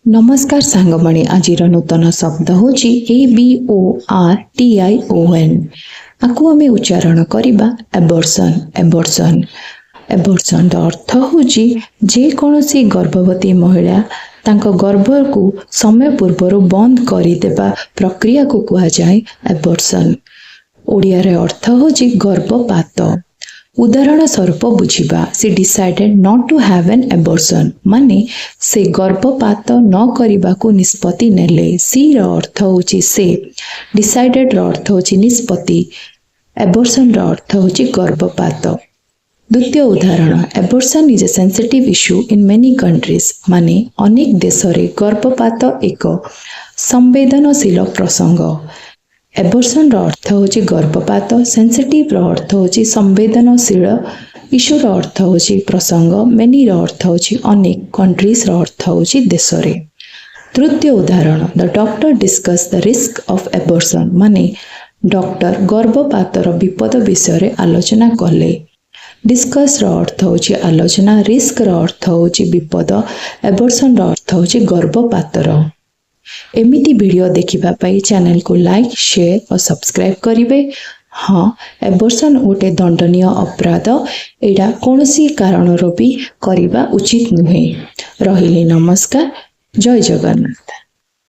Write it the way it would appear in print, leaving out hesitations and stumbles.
नमस्कार सांगमणि आज नूतन शब्द होची ABORTION। आपको आम उच्चारण करवा एबॉर्शन। एबॉर्शन एबॉर्शन अर्थ होची जे कौनसी गर्भवती महिला तांको गर्भ को समय पूर्व बंद करदेवा प्रक्रिया को कहा जाए एबॉर्शन। ओडिया रे अर्थ होची गर्भपात। उदाहरण स्वरूप बुझिबा she decided not to have an abortion माने से गर्भपात न करबा को निष्पत्ति नेले। सी र अर्थ होची से, डिसाइडेड र अर्थ होची निष्पत्ति, एबॉर्शन र अर्थ होची गर्भपात। द्वितीय उदाहरण abortion is a sensitive issue in many countries माने अनेक देश रे गर्भपात एक संवेदनशील प्रसंग। एबॉर्शन रो अर्थ होची गर्भपात, सेंसिटिव रो अर्थ होची संवेदनशील, इश्यू रो अर्थ होची प्रसंग, मेनी रो अर्थ होची अनेक, कंट्रीज रो अर्थ होची देश रे। तृतीय उदाहरण the doctor discuss the risk of abortion माने डॉक्टर गर्भपात रो विपद विषय रे आलोचना कले। डिस्कस रो अर्थ होची आलोचना, रिस्क रो अर्थ होची विपद, एबॉर्शन रो अर्थ होची गर्भपात रो। एमिति वीडियो देखिबा पाई चैनल को लाइक, शेयर और सब्सक्राइब करिवे। हाँ, एबॉर्शन गोटे दंडनीय अपराध। एडा कौनसी कारण रो भी करिबा उचित नुहे। रहिले नमस्कार। जय जगन्नाथ।